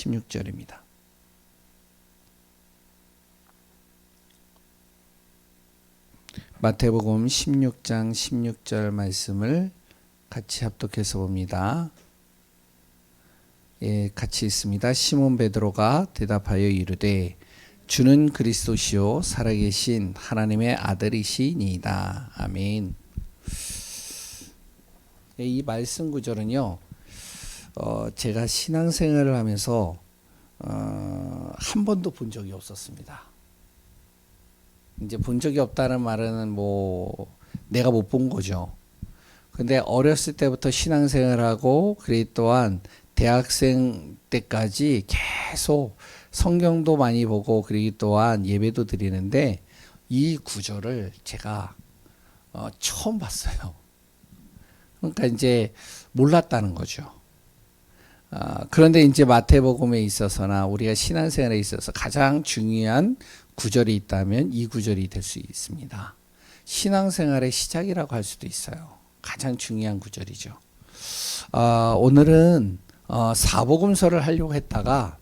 16절입니다. 마태복음 16장 16절 말씀을 같이 합독해서 봅니다. 같이 있습니다. 시몬 베드로가 대답하여 이르되 주는 그리스도시요 살아계신 하나님의 아들이시니이다. 아멘. 이 말씀 구절은요, 제가 신앙생활을 하면서 한 번도 본 적이 없었습니다. 이제 본 적이 없다는 말은 내가 못 본 거죠. 근데 어렸을 때부터 신앙생활하고 그리고 또한 대학생 때까지 계속 성경도 많이 보고 그리고 또한 예배도 드리는데 이 구절을 제가 처음 봤어요. 그러니까 이제 몰랐다는 거죠. 그런데 이제 마태복음에 있어서나 우리가 신앙생활에 있어서 가장 중요한 구절이 있다면 이 구절이 될 수 있습니다. 신앙생활의 시작이라고 할 수도 있어요. 가장 중요한 구절이죠. 오늘은 사복음서를 하려고 했다가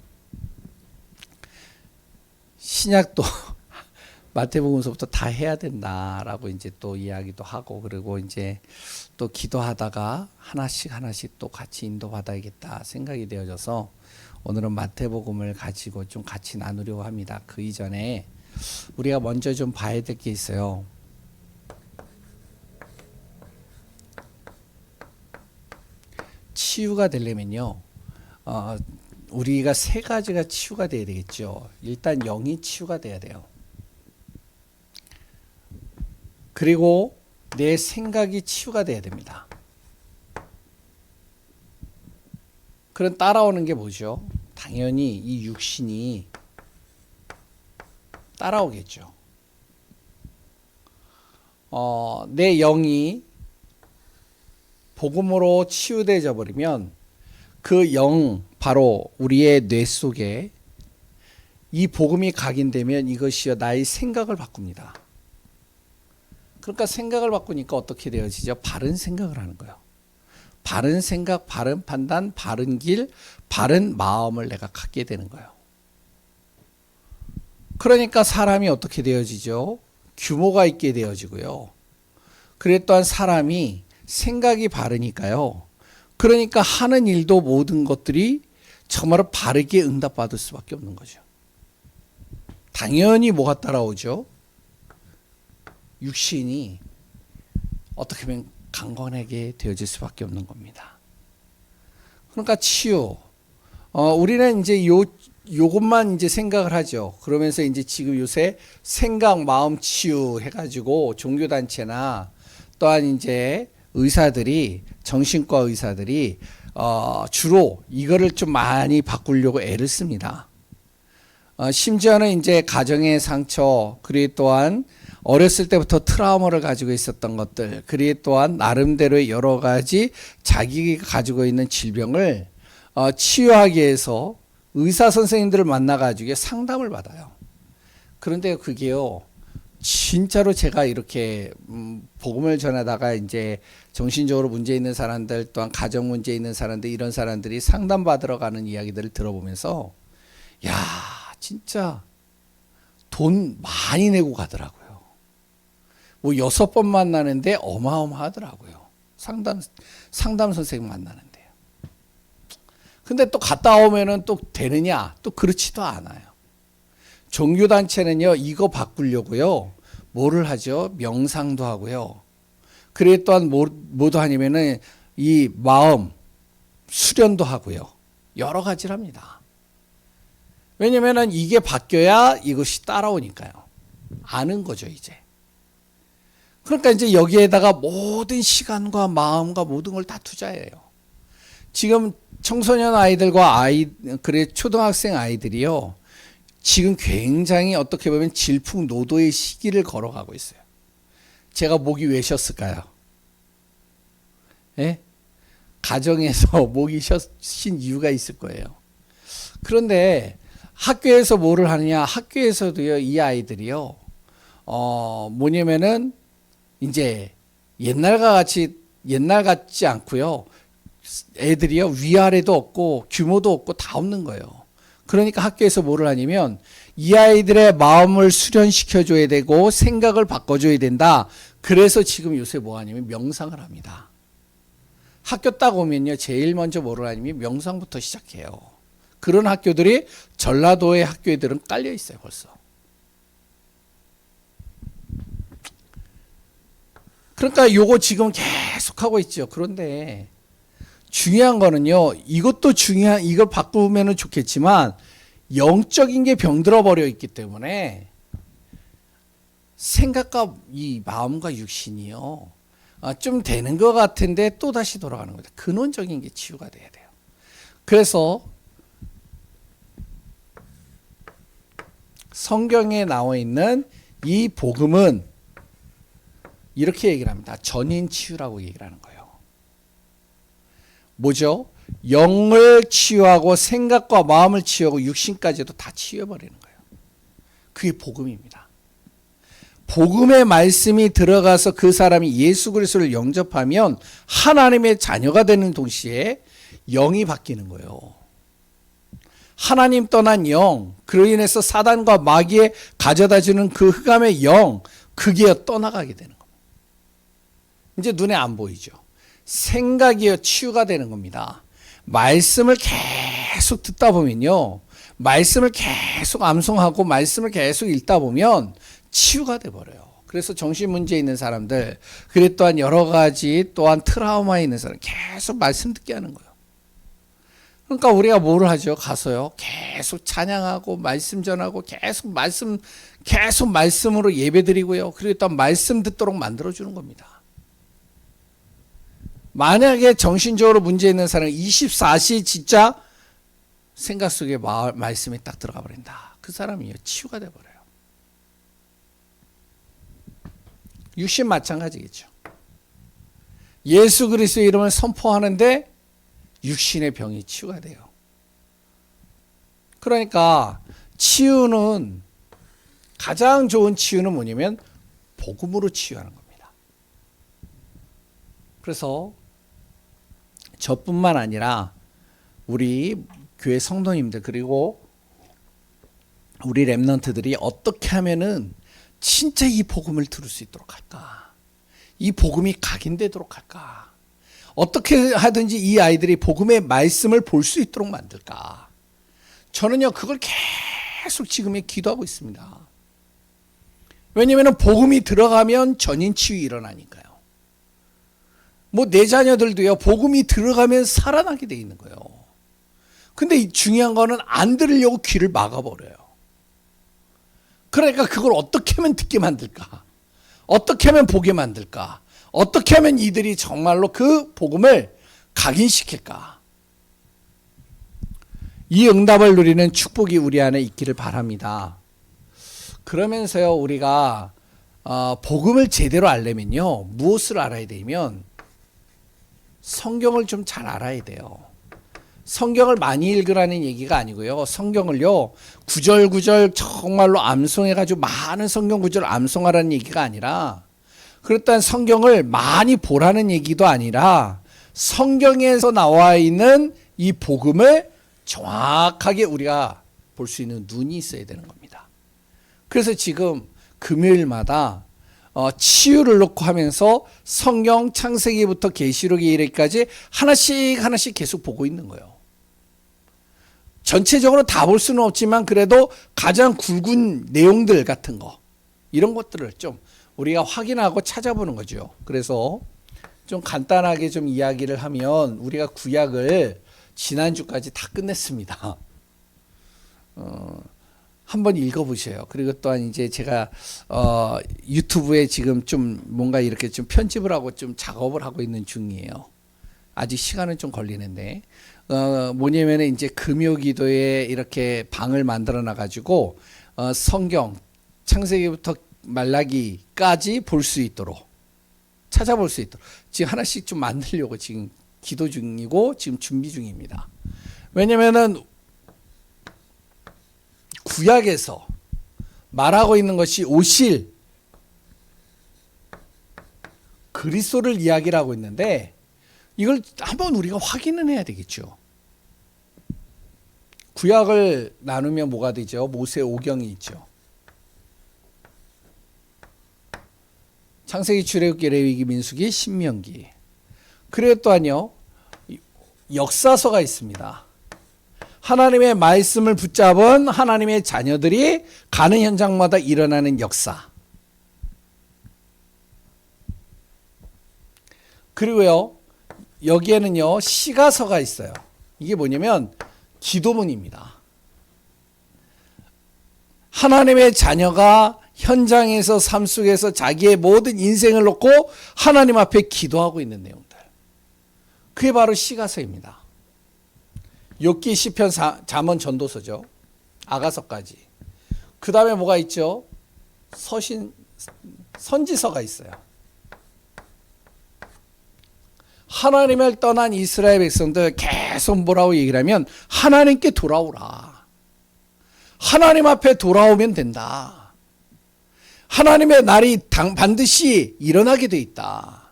신약도 마태복음서부터 다 해야 된다라고 이제 또 이야기도 하고 그리고 이제 또 기도하다가 하나씩 또 같이 인도받아야겠다 생각이 되어져서 오늘은 마태복음을 가지고 좀 같이 나누려고 합니다. 그 이전에 우리가 먼저 좀 봐야 될 게 있어요. 치유가 되려면요, 우리가 세 가지가 치유가 돼야 되겠죠. 일단 영이 치유가 돼야 돼요. 그리고 내 생각이 치유가 돼야 됩니다. 그럼 따라오는 게 뭐죠? 당연히 이 육신이 따라오겠죠. 내 영이 복음으로 치유되어 버리면 그 영, 바로 우리의 뇌 속에 이 복음이 각인되면 이것이요 나의 생각을 바꿉니다. 그러니까 생각을 바꾸니까 어떻게 되어지죠? 바른 생각을 하는 거예요. 바른 생각, 바른 판단, 바른 길, 바른 마음을 내가 갖게 되는 거예요. 그러니까 사람이 어떻게 되어지죠? 규모가 있게 되어지고요. 그래 또한 사람이 생각이 바르니까요. 그러니까 하는 일도 모든 것들이 정말로 바르게 응답받을 수밖에 없는 거죠. 당연히 뭐가 따라오죠? 육신이 어떻게 보면 강건하게 되어질 수밖에 없는 겁니다. 그러니까 치유. 우리는 이제 요것만 이제 생각을 하죠. 그러면서 이제 지금 요새 생각, 마음 치유 해가지고 종교단체나 또한 이제 의사들이, 정신과 의사들이, 주로 이거를 좀 많이 바꾸려고 애를 씁니다. 심지어는 이제 가정의 상처, 그리고 또한 어렸을 때부터 트라우마를 가지고 있었던 것들, 그리고 또한 나름대로의 여러 가지 자기가 가지고 있는 질병을 치유하기 위해서 의사 선생님들을 만나가지고 상담을 받아요. 그런데 그게요, 진짜로 제가 이렇게 복음을 전하다가 이제 정신적으로 문제 있는 사람들 또한 가정 문제 있는 사람들 이런 사람들이 상담받으러 가는 이야기들을 들어보면서 야 진짜 돈 많이 내고 가더라고요. 6번 만나는데 어마어마하더라고요. 상담 선생님 만나는데요. 근데 또 갔다 오면은 또 되느냐? 또 그렇지도 않아요. 종교단체는요, 이거 바꾸려고요, 뭐를 하죠? 명상도 하고요. 그래 또한 뭐도 하냐면은 이 마음 수련도 하고요. 여러 가지를 합니다. 왜냐면은 이게 바뀌어야 이것이 따라오니까요. 아는 거죠, 이제. 그러니까 이제 여기에다가 모든 시간과 마음과 모든 걸 다 투자해요. 지금 청소년 아이들과 그래 초등학생 아이들이요, 지금 굉장히 어떻게 보면 질풍노도의 시기를 걸어가고 있어요. 제가 목이 왜 쉬었을까요? 예? 가정에서 목이 쉰 이유가 있을 거예요. 그런데 학교에서 뭐를 하느냐? 학교에서도요, 이 아이들이요, 뭐냐면은 이제 옛날 같지 않고요. 애들이요, 위아래도 없고 규모도 없고 다 없는 거예요. 그러니까 학교에서 뭐를 하냐면 이 아이들의 마음을 수련시켜 줘야 되고 생각을 바꿔 줘야 된다. 그래서 지금 요새 뭐 하냐면 명상을 합니다. 학교 딱 오면요, 제일 먼저 뭐를 하냐면 명상부터 시작해요. 그런 학교들이 전라도의 학교들은 깔려 있어요, 벌써. 그러니까 요거 지금 계속 하고 있죠. 그런데 중요한 거는요, 이것도 이걸 바꾸면 좋겠지만 영적인 게 병들어 버려 있기 때문에 생각과 이 마음과 육신이요, 좀 되는 것 같은데 또 다시 돌아가는 거죠. 근원적인 게 치유가 돼야 돼요. 그래서 성경에 나와 있는 이 복음은 이렇게 얘기를 합니다. 전인 치유라고 얘기를 하는 거예요. 뭐죠? 영을 치유하고 생각과 마음을 치유하고 육신까지도 다 치유해버리는 거예요. 그게 복음입니다. 복음의 말씀이 들어가서 그 사람이 예수 그리스도를 영접하면 하나님의 자녀가 되는 동시에 영이 바뀌는 거예요. 하나님 떠난 영, 그로 인해서 사단과 마귀에 가져다주는 그 흑암의 영, 그게 떠나가게 되는 겁니다. 이제 눈에 안 보이죠. 생각이요, 치유가 되는 겁니다. 말씀을 계속 듣다 보면요, 말씀을 계속 암송하고 말씀을 계속 읽다 보면 치유가 돼버려요. 그래서 정신 문제 있는 사람들, 그리고 또한 여러 가지 또한 트라우마에 있는 사람 계속 말씀 듣게 하는 거예요. 그러니까 우리가 뭐를 하죠? 가서요, 계속 찬양하고 말씀 전하고 계속 말씀으로 예배드리고요, 그리고 또 말씀 듣도록 만들어주는 겁니다. 만약에 정신적으로 문제 있는 사람은 24시 진짜 생각 속에 말씀이 딱 들어가 버린다. 그 사람이요, 치유가 돼버려요. 육신 마찬가지겠죠. 예수 그리스도의 이름을 선포하는데 육신의 병이 치유가 돼요. 그러니까 치유는, 가장 좋은 치유는 뭐냐면 복음으로 치유하는 겁니다. 그래서 저뿐만 아니라 우리 교회 성도님들, 그리고 우리 렘넌트들이 어떻게 하면은 진짜 이 복음을 들을 수 있도록 할까? 이 복음이 각인되도록 할까? 어떻게 하든지 이 아이들이 복음의 말씀을 볼 수 있도록 만들까? 저는요, 그걸 계속 지금에 기도하고 있습니다. 왜냐하면 복음이 들어가면 전인 치유 일어나니까요. 뭐 내 자녀들도요, 복음이 들어가면 살아나게 돼 있는 거예요. 근데 중요한 거는 안 들으려고 귀를 막아버려요. 그러니까 그걸 어떻게 하면 듣게 만들까? 어떻게 하면 보게 만들까? 어떻게 하면 이들이 정말로 그 복음을 각인시킬까? 이 응답을 누리는 축복이 우리 안에 있기를 바랍니다. 그러면서요, 우리가 복음을 제대로 알려면요, 무엇을 알아야 되면 성경을 좀 잘 알아야 돼요. 성경을 많이 읽으라는 얘기가 아니고요, 성경을요, 구절구절 정말로 암송해가지고 많은 성경 구절을 암송하라는 얘기가 아니라, 그렇다면 성경을 많이 보라는 얘기도 아니라, 성경에서 나와 있는 이 복음을 정확하게 우리가 볼 수 있는 눈이 있어야 되는 겁니다. 그래서 지금 금요일마다 치유를 놓고 하면서 성경 창세기부터 계시록에 이르기까지 하나씩 계속 보고 있는 거예요. 전체적으로 다 볼 수는 없지만 그래도 가장 굵은 내용들 같은 거, 이런 것들을 좀 우리가 확인하고 찾아보는 거죠. 그래서 좀 간단하게 좀 이야기를 하면, 우리가 구약을 지난주까지 다 끝냈습니다. 한번 읽어보세요. 그리고 또한 이제 제가 유튜브에 지금 좀 뭔가 이렇게 좀 편집을 하고 좀 작업을 하고 있는 중이에요. 아직 시간은 좀 걸리는데, 뭐냐면 이제 금요기도에 이렇게 방을 만들어 놔가지고 성경 창세기부터 말라기까지 볼 수 있도록, 찾아볼 수 있도록 지금 하나씩 좀 만들려고 지금 기도 중이고 지금 준비 중입니다. 왜냐면은 구약에서 말하고 있는 것이 오실 그리스도를 이야기를 하고 있는데, 이걸 한번 우리가 확인은 해야 되겠죠. 구약을 나누면 뭐가 되죠? 모세 오경이 있죠. 창세기, 출애굽기, 레위기, 민수기, 신명기. 그래 또한요, 역사서가 있습니다. 하나님의 말씀을 붙잡은 하나님의 자녀들이 가는 현장마다 일어나는 역사. 그리고요, 여기에는요, 시가서가 있어요. 이게 뭐냐면 기도문입니다. 하나님의 자녀가 현장에서 삶 속에서 자기의 모든 인생을 놓고 하나님 앞에 기도하고 있는 내용들. 그게 바로 시가서입니다. 욥기, 시편, 잠언, 전도서죠. 아가서까지. 그 다음에 뭐가 있죠? 선지서가 있어요. 하나님을 떠난 이스라엘 백성들 계속 뭐라고 얘기를 하면 하나님께 돌아오라. 하나님 앞에 돌아오면 된다. 하나님의 날이 반드시 일어나게 돼 있다.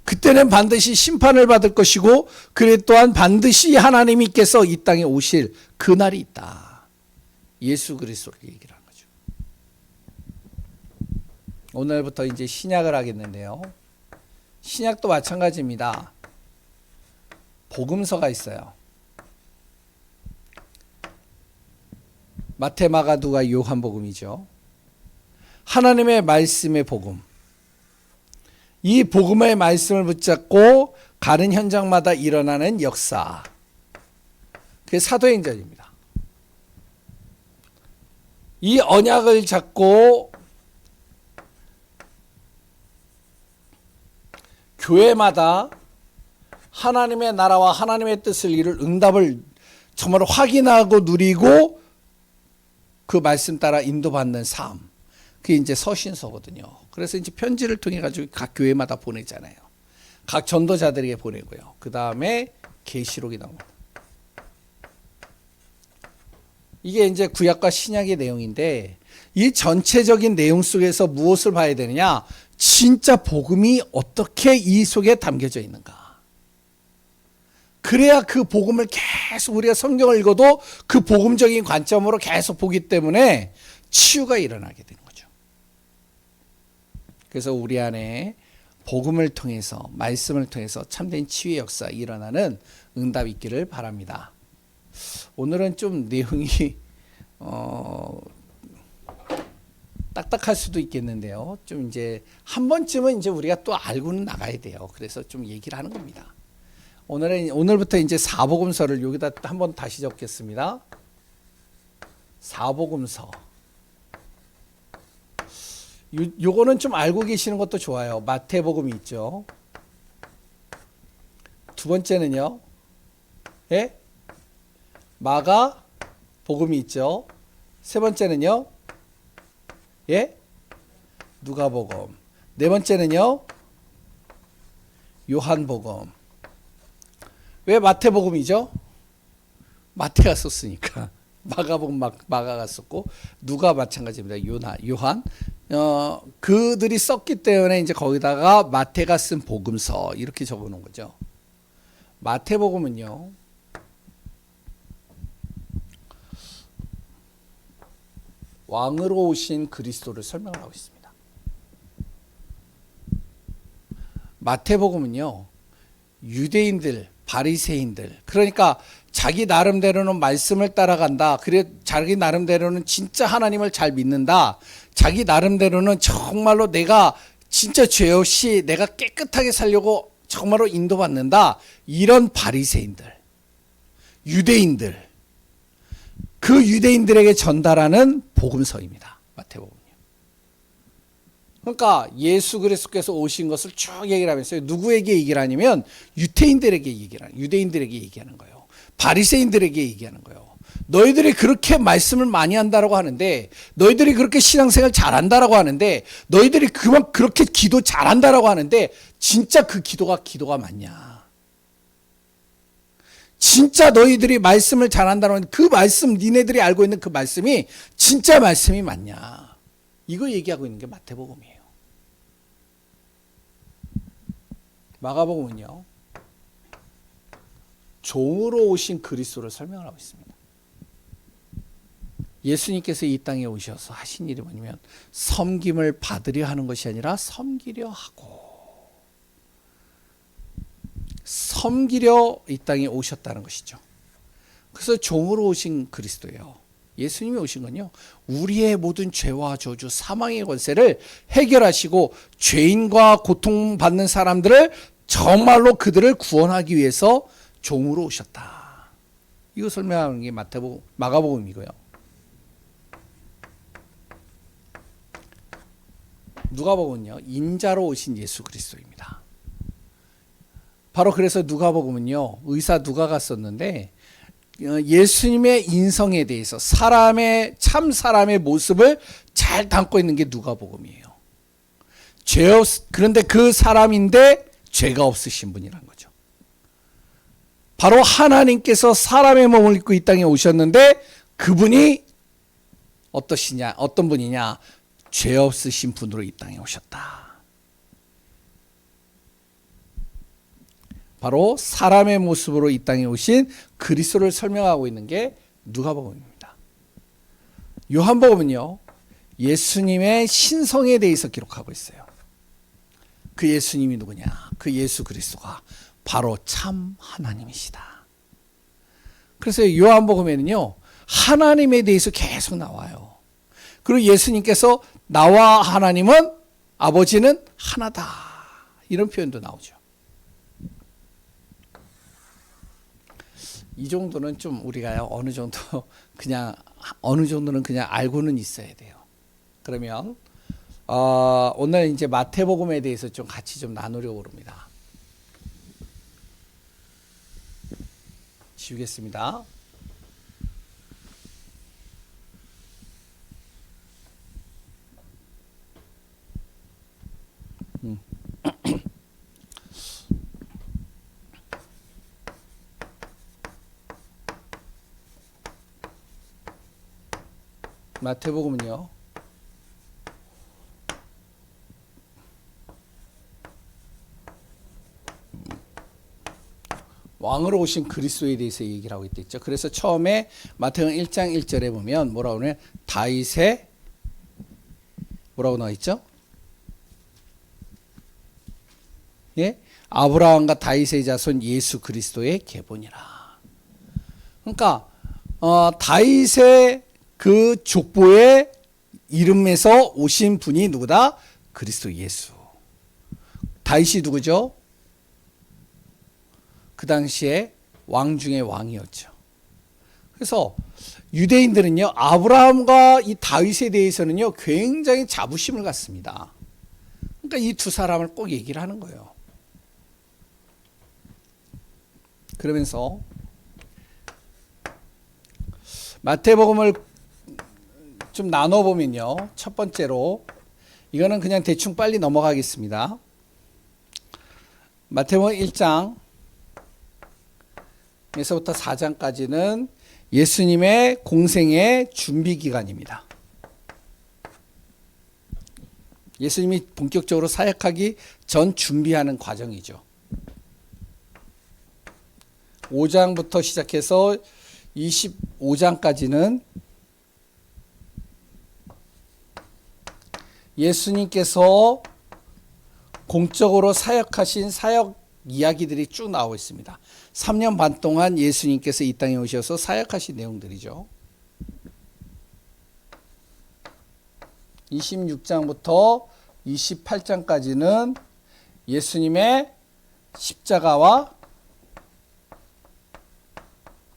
그때는 반드시 심판을 받을 것이고 그래 또한 반드시 하나님께서 이 땅에 오실 그 날이 있다. 예수 그리스도를 얘기를 하는 거죠. 오늘부터 이제 신약을 하겠는데요. 신약도 마찬가지입니다. 복음서가 있어요. 마태, 마가, 누가, 요한복음이죠. 하나님의 말씀의 복음. 이 복음의 말씀을 붙잡고 가는 현장마다 일어나는 역사. 그게 사도행전입니다. 이 언약을 잡고 교회마다 하나님의 나라와 하나님의 뜻을 이룰 응답을 정말 확인하고 누리고 그 말씀 따라 인도받는 삶. 그게 이제 서신서거든요. 그래서 이제 편지를 통해 가지고 각 교회마다 보내잖아요. 각 전도자들에게 보내고요. 그 다음에 계시록이 나옵니다. 이게 이제 구약과 신약의 내용인데 이 전체적인 내용 속에서 무엇을 봐야 되느냐? 진짜 복음이 어떻게 이 속에 담겨져 있는가? 그래야 그 복음을 계속 우리가 성경을 읽어도 그 복음적인 관점으로 계속 보기 때문에 치유가 일어나게 되는 거죠. 그래서 우리 안에 복음을 통해서 말씀을 통해서 참된 치유의 역사 일어나는 응답이 있기를 바랍니다. 오늘은 좀 내용이 딱딱할 수도 있겠는데요. 좀 이제 한 번쯤은 이제 우리가 또 알고는 나가야 돼요. 그래서 좀 얘기를 하는 겁니다. 오늘부터 이제 사복음서를 여기다 한번 다시 적겠습니다. 사복음서. 요거는 좀 알고 계시는 것도 좋아요. 마태복음이 있죠. 두 번째는요. 예? 마가복음이 있죠. 세 번째는요. 예? 누가복음. 네 번째는요. 요한복음. 왜 마태복음이죠? 마태가 썼으니까. 마가복음 마가가 썼고 누가 마찬가지입니다. 요한. 그들이 썼기 때문에 이제 거기다가 마태가 쓴 복음서 이렇게 적어 놓은 거죠. 마태복음은요. 왕으로 오신 그리스도를 설명하고 있습니다. 마태복음은요. 유대인들, 바리새인들, 그러니까 자기 나름대로는 말씀을 따라간다. 그래 자기 나름대로는 진짜 하나님을 잘 믿는다. 자기 나름대로는 정말로 내가 진짜 죄 없이 내가 깨끗하게 살려고 정말로 인도받는다. 이런 바리새인들, 유대인들, 그 유대인들에게 전달하는 복음서입니다. 마태복음이요. 그러니까 예수 그리스도께서 오신 것을 쭉 얘기를 하면서 누구에게 얘기를 하냐면 유대인들에게 얘기하는 거예요. 바리새인들에게 얘기하는 거예요. 너희들이 그렇게 말씀을 많이 한다라고 하는데, 너희들이 그렇게 신앙생활 잘한다라고 하는데, 너희들이 그렇게 기도 잘한다라고 하는데 진짜 그 기도가 맞냐? 진짜 너희들이 말씀을 잘한다는 그 말씀, 니네들이 알고 있는 그 말씀이 진짜 말씀이 맞냐? 이거 얘기하고 있는 게 마태복음이에요. 마가복음은요. 종으로 오신 그리스도를 설명을 하고 있습니다. 예수님께서 이 땅에 오셔서 하신 일이 뭐냐면 섬김을 받으려 하는 것이 아니라 섬기려 하고 섬기려 이 땅에 오셨다는 것이죠. 그래서 종으로 오신 그리스도예요. 예수님이 오신 건요, 우리의 모든 죄와 저주, 사망의 권세를 해결하시고 죄인과 고통받는 사람들을 정말로 그들을 구원하기 위해서 종으로 오셨다. 이거 설명하는 게 마가복음이고요. 누가복음은요, 인자로 오신 예수 그리스도입니다. 바로 그래서 누가복음은요, 의사 누가가 썼는데 예수님의 인성에 대해서 참 사람의 모습을 잘 담고 있는 게 누가복음이에요. 그런데 그 사람인데 죄가 없으신 분이란 거죠. 바로 하나님께서 사람의 몸을 입고 이 땅에 오셨는데 그분이 어떤 분이냐? 죄 없으신 분으로 이 땅에 오셨다. 바로 사람의 모습으로 이 땅에 오신 그리스도를 설명하고 있는 게 누가복음입니다. 요한복음은요, 예수님의 신성에 대해서 기록하고 있어요. 그 예수님이 누구냐? 그 예수 그리스도가 바로 참 하나님이시다. 그래서 요한복음에는요, 하나님에 대해서 계속 나와요. 그리고 예수님께서 나와 하나님은, 아버지는 하나다, 이런 표현도 나오죠. 이 정도는 좀 우리가요, 어느 정도는 그냥 알고는 있어야 돼요. 그러면 오늘 이제 마태복음에 대해서 좀 같이 좀 나누려고 합니다. 지우겠습니다. 마태복음은요, 왕으로 오신 그리스도에 대해서 얘기를 하고 있죠. 그래서 처음에 마태복음 1장 1절에 보면 뭐라고 하냐면 다윗의 뭐라고 나와 있죠? 예? 아브라함과 다윗의 자손 예수 그리스도의 계보니라. 그러니까 다윗의 그 족보의 이름에서 오신 분이 누구다? 그리스도 예수. 다윗이 누구죠? 그 당시에 왕 중의 왕이었죠. 그래서 유대인들은요, 아브라함과 이 다윗에 대해서는요, 굉장히 자부심을 갖습니다. 그러니까 이 두 사람을 꼭 얘기를 하는 거예요. 그러면서 마태복음을 좀 나눠보면요, 첫 번째로 이거는 그냥 대충 빨리 넘어가겠습니다. 마태복음 1장 에서부터 4장까지는 예수님의 공생의 준비 기간입니다. 예수님이 본격적으로 사역하기 전 준비하는 과정이죠. 5장부터 시작해서 25장까지는 예수님께서 공적으로 사역하신 사역 이야기들이 쭉 나오고 있습니다. 3년 반 동안 예수님께서 이 땅에 오셔서 사역하신 내용들이죠. 26장부터 28장까지는 예수님의 십자가와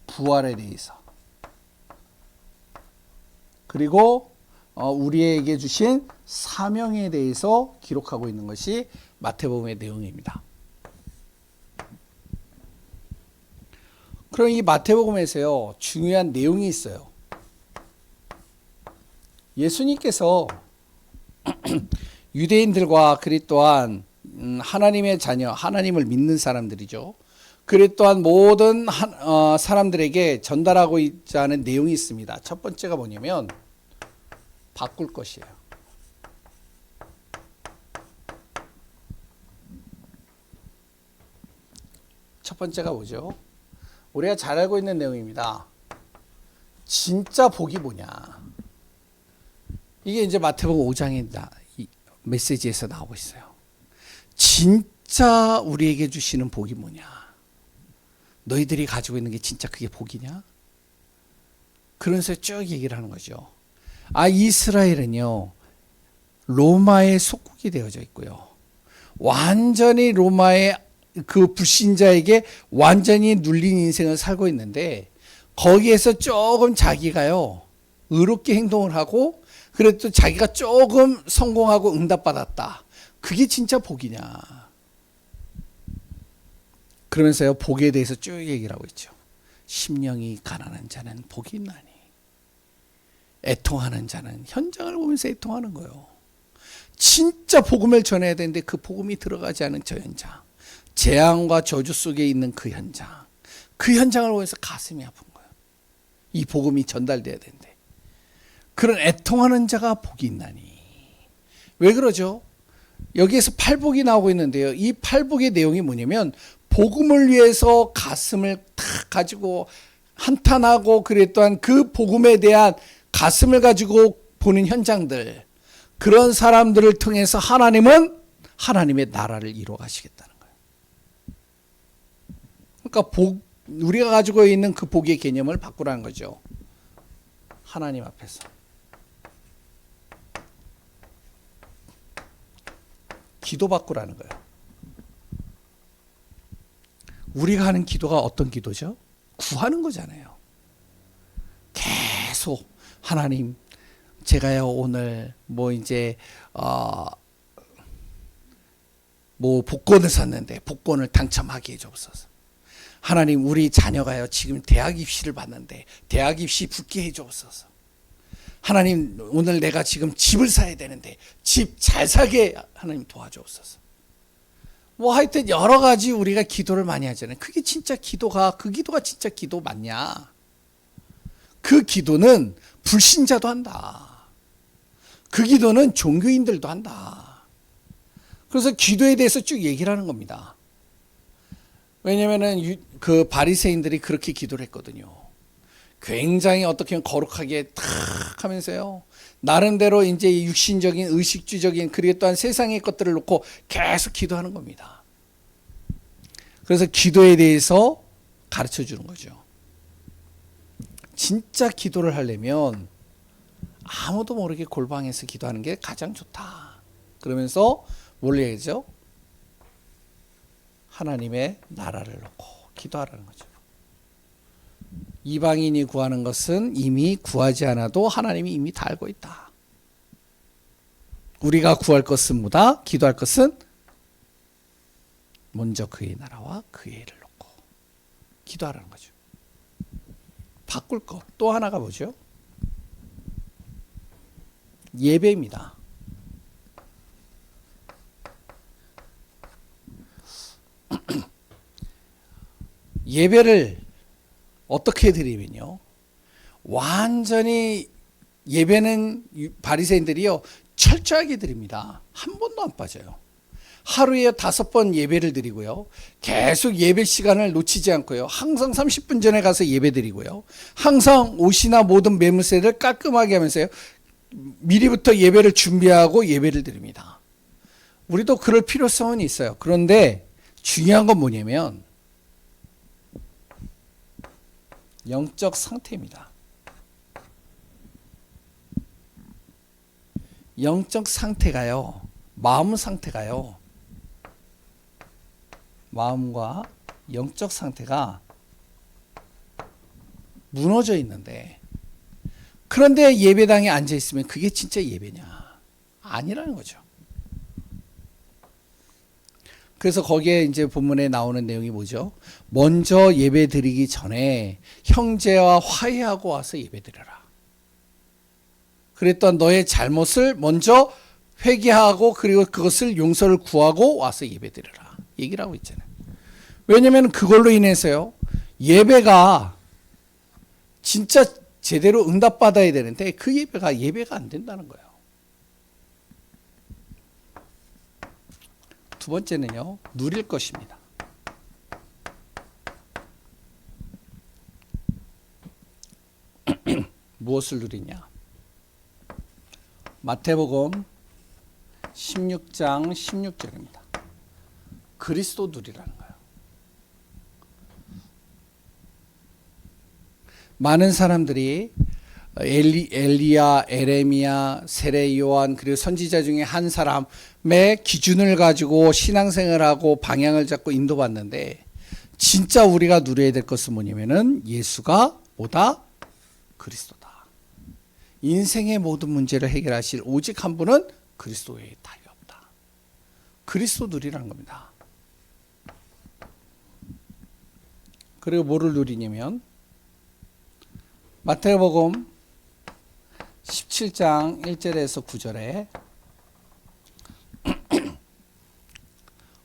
부활에 대해서, 그리고 우리에게 주신 사명에 대해서 기록하고 있는 것이 마태복음의 내용입니다. 그럼 이 마태복음에서요, 중요한 내용이 있어요. 예수님께서 유대인들과 그리 또한 하나님의 자녀, 하나님을 믿는 사람들이죠. 그리 또한 모든 사람들에게 전달하고 있지 않은 내용이 있습니다. 첫 번째가 뭐냐면 바꿀 것이에요. 첫 번째가 뭐죠? 우리가 잘 알고 있는 내용입니다. 진짜 복이 뭐냐? 이게 이제 마태복음 5장의 메시지에서 나오고 있어요. 진짜 우리에게 주시는 복이 뭐냐? 너희들이 가지고 있는 게 진짜 그게 복이냐? 그러면서 쭉 얘기를 하는 거죠. 이스라엘은요, 로마의 속국이 되어져 있고요. 완전히 로마의 그 불신자에게 완전히 눌린 인생을 살고 있는데, 거기에서 조금 자기가요, 의롭게 행동을 하고, 그래도 자기가 조금 성공하고 응답받았다. 그게 진짜 복이냐? 그러면서요, 복에 대해서 쭉 얘기를 하고 있죠. 심령이 가난한 자는 복이 있나니, 애통하는 자는 현장을 보면서 애통하는 거예요. 진짜 복음을 전해야 되는데 그 복음이 들어가지 않은 저 현장, 재앙과 저주 속에 있는 그 현장, 그 현장을 보면서 가슴이 아픈 거예요. 이 복음이 전달돼야 되는데, 그런 애통하는 자가 복이 있나니. 왜 그러죠? 여기에서 팔복이 나오고 있는데요, 이 팔복의 내용이 뭐냐면, 복음을 위해서 가슴을 탁 가지고 한탄하고 그랬던 그 복음에 대한 가슴을 가지고 보는 현장들, 그런 사람들을 통해서 하나님은 하나님의 나라를 이루어 가시겠다는 거예요. 그러니까 우리가 가지고 있는 그 복의 개념을 바꾸라는 거죠. 하나님 앞에서 기도 바꾸라는 거예요. 우리가 하는 기도가 어떤 기도죠? 구하는 거잖아요. 계속 하나님, 제가요 오늘 복권을 샀는데 복권을 당첨하게 해주옵소서. 하나님, 우리 자녀가요 지금 대학 입시를 봤는데 대학 입시 붙게 해주옵소서. 하나님, 오늘 내가 지금 집을 사야 되는데 집 잘 사게 하나님 도와주옵소서. 하여튼 여러 가지 우리가 기도를 많이 하잖아요. 그게 진짜 그 기도가 진짜 기도 맞냐? 그 기도는 불신자도 한다. 그 기도는 종교인들도 한다. 그래서 기도에 대해서 쭉 얘기를 하는 겁니다. 왜냐면은 그 바리새인들이 그렇게 기도를 했거든요. 굉장히 어떻게 보면 거룩하게 탁 하면서요, 나름대로 이제 육신적인 의식주적인 그리고 또한 세상의 것들을 놓고 계속 기도하는 겁니다. 그래서 기도에 대해서 가르쳐 주는 거죠. 진짜 기도를 하려면 아무도 모르게 골방에서 기도하는 게 가장 좋다. 그러면서 뭘 얘기하죠? 하나님의 나라를 놓고 기도하라는 거죠. 이방인이 구하는 것은 이미 구하지 않아도 하나님이 이미 다 알고 있다. 우리가 구할 것은 뭐다? 기도할 것은 먼저 그의 나라와 그의 일을 놓고 기도하라는 거죠. 바꿀 것 또 하나가 뭐죠? 예배입니다. 예배를 어떻게 드리면요, 완전히 예배는 바리새인들이요 철저하게 드립니다. 한 번도 안 빠져요. 하루에 5번 예배를 드리고요, 계속 예배 시간을 놓치지 않고요, 항상 30분 전에 가서 예배 드리고요, 항상 옷이나 모든 매무새를 깔끔하게 하면서요 미리부터 예배를 준비하고 예배를 드립니다. 우리도 그럴 필요성은 있어요. 그런데 중요한 건 뭐냐면 영적 상태입니다. 영적 상태가요, 마음 상태가요, 마음과 영적 상태가 무너져 있는데, 그런데 예배당에 앉아 있으면 그게 진짜 예배냐? 아니라는 거죠. 그래서 거기에 이제 본문에 나오는 내용이 뭐죠? 먼저 예배 드리기 전에 형제와 화해하고 와서 예배 드려라. 그랬던 너의 잘못을 먼저 회개하고 그리고 그것을 용서를 구하고 와서 예배 드려라. 얘기를 하고 있잖아요. 왜냐하면 그걸로 인해서요, 예배가 진짜 제대로 응답받아야 되는데 그 예배가 안 된다는 거예요. 두 번째는요, 누릴 것입니다. 무엇을 누리냐? 마태복음 16장 16절입니다. 그리스도 누리라는 거예요. 많은 사람들이 엘리야, 에레미야, 세례 요한 그리고 선지자 중에 한 사람의 기준을 가지고 신앙생활하고 방향을 잡고 인도받는데 진짜 우리가 누려야 될 것은 뭐냐면은 예수가 뭐다? 그리스도다. 인생의 모든 문제를 해결하실 오직 한 분은 그리스도 외에 답이 없다. 그리스도 누리라는 겁니다. 그리고 뭐를 누리냐면 마태복음 17장 1절에서 9절에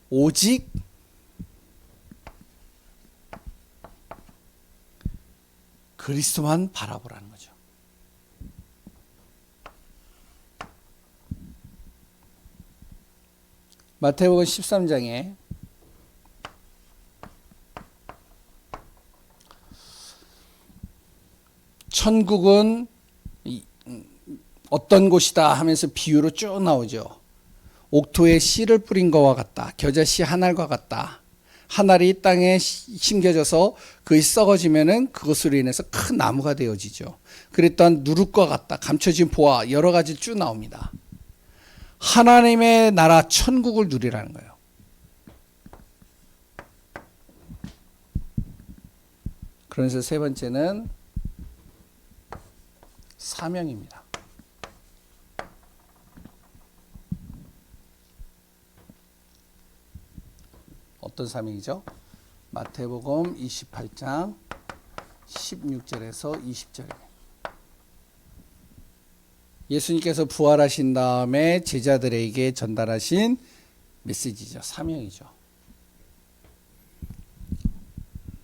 오직 그리스도만 바라보라는 거죠. 마태복음 13장에 천국은 어떤 곳이다 하면서 비유로 쭉 나오죠. 옥토에 씨를 뿌린 것과 같다. 겨자씨 한 알과 같다. 한 알이 땅에 심겨져서 그것이 썩어지면은 그것으로 인해서 큰 나무가 되어지죠. 그랬던 누룩과 같다. 감춰진 보화 여러 가지 쭉 나옵니다. 하나님의 나라 천국을 누리라는 거예요. 그래서 세 번째는 사명입니다. 어떤 사명이죠? 마태복음 28장 16절에서 20절입니다. 예수님께서 부활하신 다음에 제자들에게 전달하신 메시지죠. 사명이죠.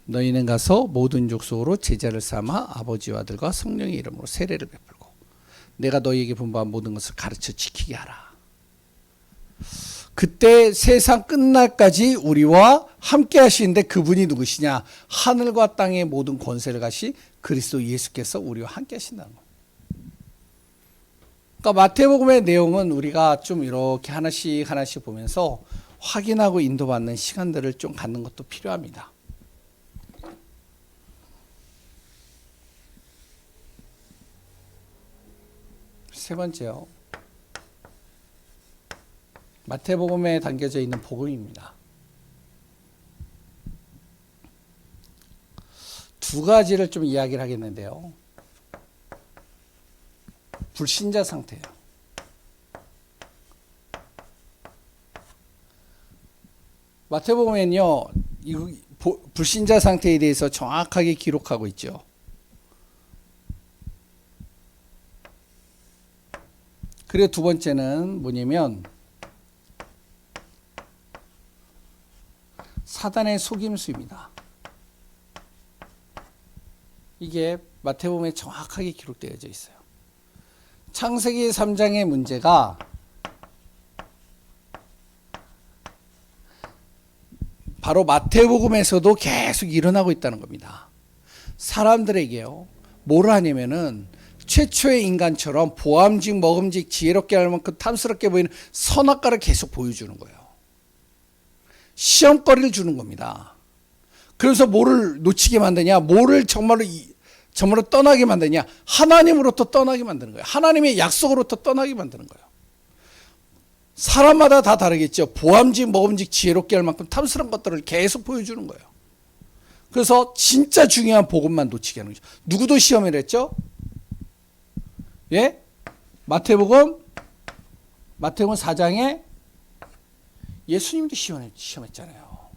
너희는 가서 모든 족속으로 제자를 삼아 아버지와 아들과 성령의 이름으로 세례를 베풀고 내가 너희에게 분부한 모든 것을 가르쳐 지키게 하라. 그때 세상 끝날까지 우리와 함께 하시는데 그분이 누구시냐? 하늘과 땅의 모든 권세를 가신 그리스도 예수께서 우리와 함께 하신다는 거예요. 그러니까 마태복음의 내용은 우리가 좀 이렇게 하나씩 하나씩 보면서 확인하고 인도받는 시간들을 좀 갖는 것도 필요합니다. 세 번째요. 마태복음에 담겨져 있는 복음입니다. 두 가지를 좀 이야기를 하겠는데요. 불신자 상태예요. 마태복음에는요, 이 불신자 상태에 대해서 정확하게 기록하고 있죠. 그리고 두 번째는 뭐냐면 사단의 속임수입니다. 이게 마태복음에 정확하게 기록되어져 있어요. 창세기 3장의 문제가 바로 마태복음에서도 계속 일어나고 있다는 겁니다. 사람들에게요, 뭘 하냐면은 최초의 인간처럼 보암직, 먹음직, 지혜롭게 할 만큼 탐스럽게 보이는 선악과를 계속 보여주는 거예요. 시험거리를 주는 겁니다. 그래서 뭐를 놓치게 만드냐? 뭐를 정말로 떠나게 만드냐? 하나님으로부터 떠나게 만드는 거예요. 하나님의 약속으로부터 떠나게 만드는 거예요. 사람마다 다 다르겠죠. 보암직, 먹음직, 지혜롭게 할 만큼 탐스러운 것들을 계속 보여주는 거예요. 그래서 진짜 중요한 복음만 놓치게 하는 거죠. 누구도 시험을 했죠? 예? 마태복음 4장에 예수님도 시험했잖아요.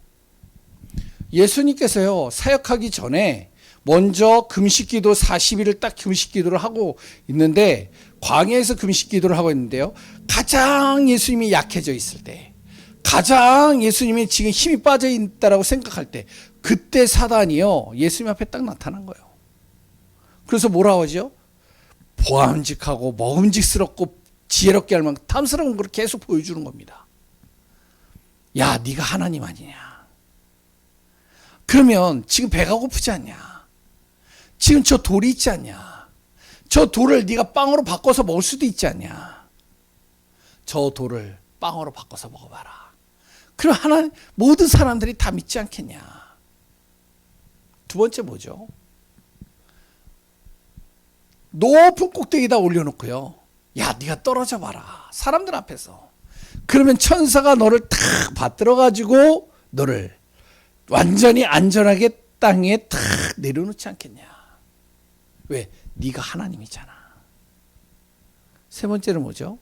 예수님께서요, 사역하기 전에 먼저 금식기도 40일을 딱 금식기도를 하고 있는데, 광야에서 금식기도를 하고 있는데요, 가장 예수님이 약해져 있을 때, 가장 예수님이 지금 힘이 빠져 있다라고 생각할 때, 그때 사단이요, 예수님 앞에 딱 나타난 거예요. 그래서 뭐라고 하죠? 보암직하고 먹음직스럽고 지혜롭게 할 만큼 탐스러운 걸 계속 보여주는 겁니다. 야, 네가 하나님 아니냐? 그러면 지금 배가 고프지 않냐? 지금 저 돌이 있지 않냐? 저 돌을 네가 빵으로 바꿔서 먹을 수도 있지 않냐. 저 돌을 빵으로 바꿔서 먹어봐라. 그럼 하나님 모든 사람들이 다 믿지 않겠냐. 두 번째 뭐죠? 높은 꼭대기에다 올려놓고요. 야, 네가 떨어져 봐라. 사람들 앞에서. 그러면 천사가 너를 탁 받들어 가지고 너를 완전히 안전하게 땅에 탁 내려놓지 않겠냐. 왜? 네가 하나님이잖아. 세 번째는 뭐죠?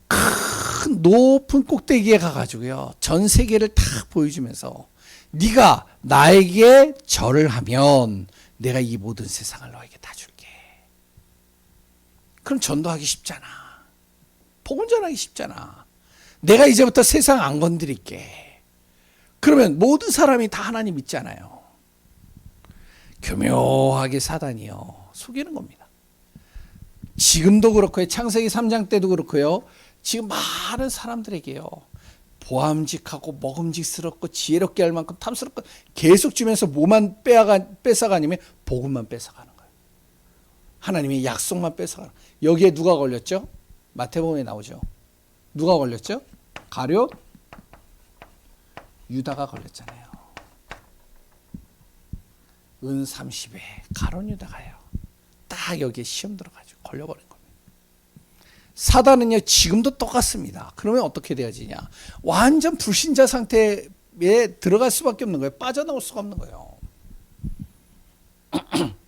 큰 높은 꼭대기에 가가지고요. 전 세계를 탁 보여주면서 네가 나에게 절을 하면 내가 이 모든 세상을 너에게 다 줄게. 그럼 전도하기 쉽잖아. 복음 전하기 쉽잖아. 내가 이제부터 세상 안 건드릴게. 그러면 모든 사람이 다 하나님 믿잖아요. 교묘하게 사단이요 속이는 겁니다. 지금도 그렇고요. 창세기 3장 때도 그렇고요. 지금 많은 사람들에게요. 보암직하고 먹음직스럽고 지혜롭게 할 만큼 탐스럽고 계속 주면서 뭐만 뺏어가냐면 복음만 뺏어가는 거예요. 하나님의 약속만 뺏어가는 거예요. 여기에 누가 걸렸죠? 마태복음에 나오죠. 누가 걸렸죠? 가룟 유다가 걸렸잖아요. 은 30에 가룟 유다가요. 딱 여기에 시험 들어가지고 걸려버린 겁니다. 사단은요 지금도 똑같습니다. 그러면 어떻게 되어지냐? 완전 불신자 상태에 들어갈 수밖에 없는 거예요. 빠져나올 수가 없는 거예요.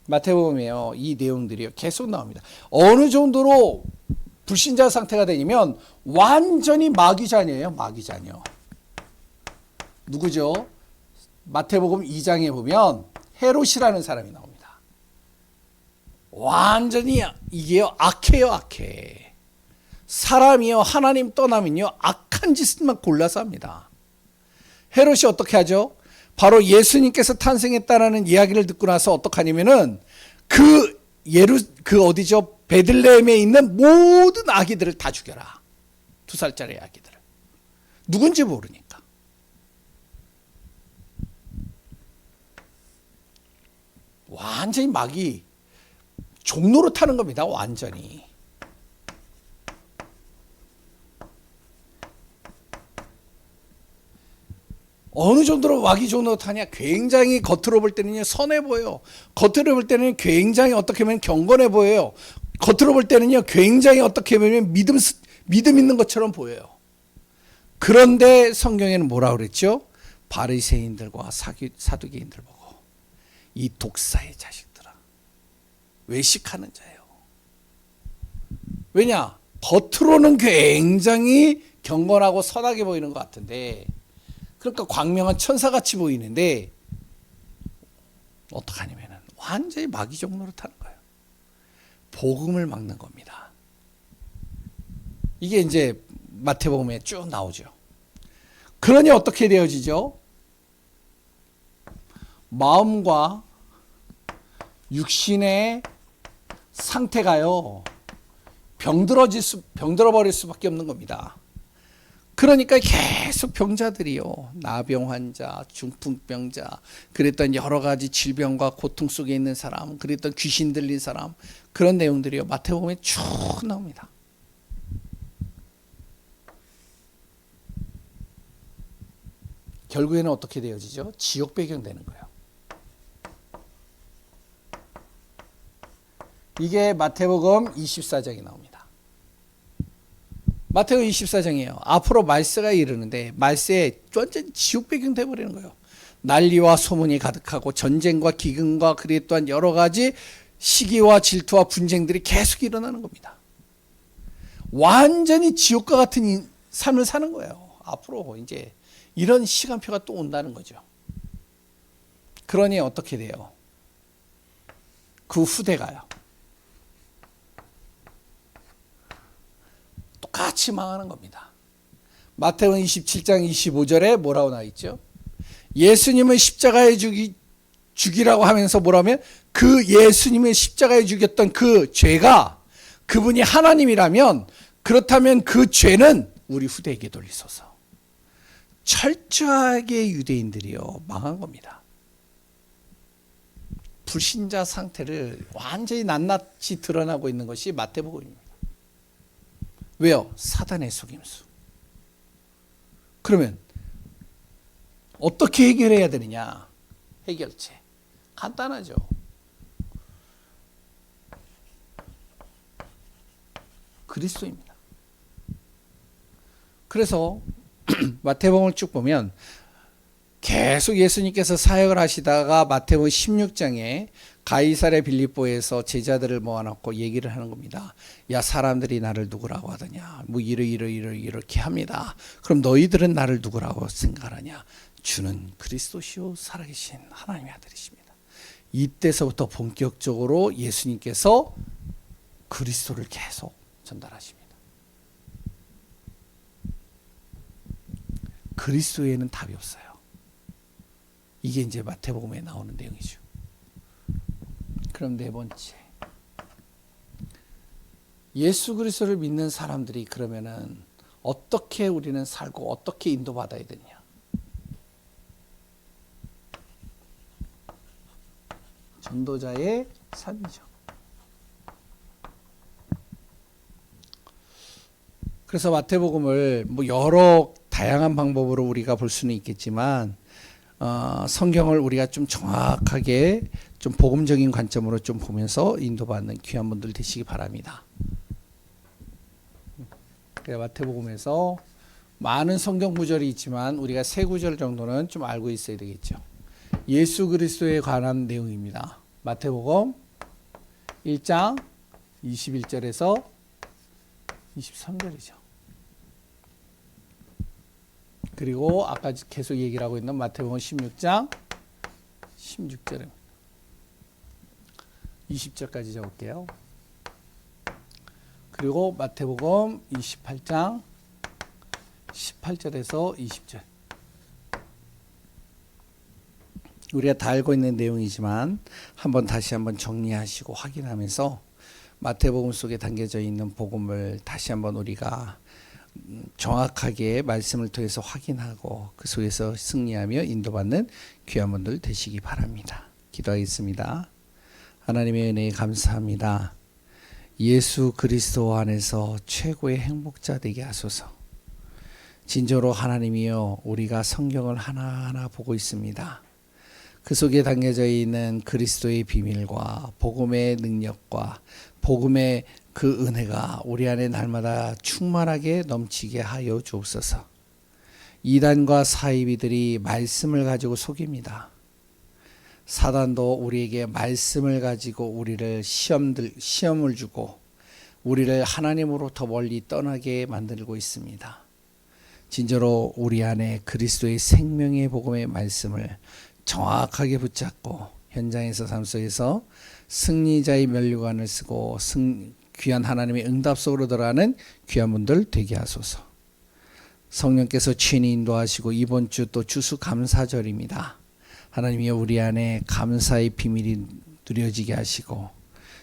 마태복음에요 이 내용들이 계속 나옵니다. 어느 정도로 불신자 상태가 되냐면 완전히 마귀자녀예요. 마귀자녀. 누구죠? 마태복음 2장에 보면 헤롯이라는 사람이 나옵니다. 완전히 이게요 악해요. 악해. 사람이요 하나님 떠나면요 악한 짓만 골라서 합니다. 헤롯이 어떻게 하죠? 바로 예수님께서 탄생했다라는 이야기를 듣고 나서 어떻게 하냐면은 그 어디죠? 베들레헴에 있는 모든 아기들을 다 죽여라. 2살짜리 아기들을. 누군지 모르니까. 완전히 마귀 종로로 타는 겁니다. 완전히. 어느 정도로 마귀 종로로 타냐? 굉장히 겉으로 볼 때는 선해 보여요. 겉으로 볼 때는 굉장히 어떻게 보면 경건해 보여요. 겉으로 볼 때는요 굉장히 어떻게 보면 믿음 있는 것처럼 보여요. 그런데 성경에는 뭐라고 그랬죠? 바리새인들과 사두개인들 보고 이 독사의 자식들아 외식하는 자예요. 왜냐? 겉으로는 굉장히 경건하고 선하게 보이는 것 같은데 그러니까 광명한 천사같이 보이는데 어떡하냐면 완전히 마귀 종로로 타는 거예요. 복음을 막는 겁니다. 이게 이제 마태복음에 쭉 나오죠. 그러니 어떻게 되어지죠? 마음과 육신의 상태가요 병들어버릴 수밖에 없는 겁니다. 그러니까 계속 병자들이요 나병 환자, 중풍병자, 그랬던 여러 가지 질병과 고통 속에 있는 사람, 그랬던 귀신 들린 사람, 그런 내용들이요 마태복음에 쭉 나옵니다. 결국에는 어떻게 되어지죠? 지옥 배경 되는 거예요. 이게 마태복음 24장에 나옵니다. 마태복음 24장이에요. 앞으로 말세가 이르는데 말세에 완전 지옥 배경 돼버리는 거예요. 난리와 소문이 가득하고 전쟁과 기근과 그리 또한 여러 가지 시기와 질투와 분쟁들이 계속 일어나는 겁니다. 완전히 지옥과 같은 삶을 사는 거예요. 앞으로 이제 이런 시간표가 또 온다는 거죠. 그러니 어떻게 돼요? 그 후대가요 똑같이 망하는 겁니다. 마태복음 27장 25절에 뭐라고 나와 있죠? 예수님을 십자가에 죽이라고 하면서 뭐라면 그 예수님을 십자가에 죽였던 그 죄가 그분이 하나님이라면 그렇다면 그 죄는 우리 후대에게 돌리소서. 철저하게 유대인들이요 망한 겁니다. 불신자 상태를 완전히 낱낱이 드러나고 있는 것이 마태복음입니다. 왜요? 사단의 속임수. 그러면 어떻게 해결해야 되느냐? 해결책. 간단하죠. 그리스도입니다. 그래서 마태복음을 쭉 보면 계속 예수님께서 사역을 하시다가 마태복음 16장에 가이사랴 빌립보에서 제자들을 모아놓고 얘기를 하는 겁니다. 야, 사람들이 나를 누구라고 하더냐? 뭐 이렇게 합니다. 그럼 너희들은 나를 누구라고 생각하냐? 주는 그리스도시요 살아계신 하나님의 아들이십니다. 이때서부터 본격적으로 예수님께서 그리스도를 계속 전달하십니다. 그리스도에는 답이 없어요. 이게 이제 마태복음에 나오는 내용이죠. 그럼 네 번째, 예수 그리스도를 믿는 사람들이 그러면은 어떻게 우리는 살고 어떻게 인도받아야 되냐? 전도자의 삶이죠. 그래서 마태복음을 뭐 여러 다양한 방법으로 우리가 볼 수는 있겠지만 성경을 우리가 좀 정확하게 좀 복음적인 관점으로 좀 보면서 인도받는 귀한 분들 되시기 바랍니다. 마태복음에서 많은 성경 구절이 있지만 우리가 세 구절 정도는 좀 알고 있어야 되겠죠. 예수 그리스도에 관한 내용입니다. 마태복음 1장 21절에서 23절이죠. 그리고 아까 계속 얘기를 하고 있는 마태복음 16장 16절입니다. 20절까지 적을게요. 그리고 마태복음 28장 18절에서 20절. 우리가 다 알고 있는 내용이지만 다시 한번 정리하시고 확인하면서 마태복음 속에 담겨져 있는 복음을 다시 한번 우리가 정확하게 말씀을 통해서 확인하고 그 속에서 승리하며 인도받는 귀한 분들 되시기 바랍니다. 기도하겠습니다. 하나님의 은혜에 감사합니다. 예수 그리스도 안에서 최고의 행복자 되게 하소서. 진정으로 하나님이여, 우리가 성경을 하나하나 보고 있습니다. 그 속에 담겨져 있는 그리스도의 비밀과 복음의 능력과 복음의 그 은혜가 우리 안에 날마다 충만하게 넘치게 하여 주옵소서. 이단과 사이비들이 말씀을 가지고 속입니다. 사단도 우리에게 말씀을 가지고 우리를 시험을 주고 우리를 하나님으로부터 멀리 떠나게 만들고 있습니다. 진짜로 우리 안에 그리스도의 생명의 복음의 말씀을 정확하게 붙잡고 현장에서 삶 속에서 승리자의 면류관을 쓰고 귀한 하나님의 응답 속으로 들어가는 귀한 분들 되게 하소서. 성령께서 친히 인도하시고 이번 주 또 추수감사절입니다. 하나님이 우리 안에 감사의 비밀이 누려지게 하시고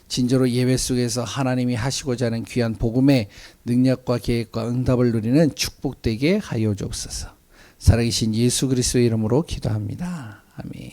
진짜로 예배 속에서 하나님이 하시고자 하는 귀한 복음의 능력과 계획과 응답을 누리는 축복되게 하여 주옵소서. 살아계신 예수 그리스도의 이름으로 기도합니다. 아멘.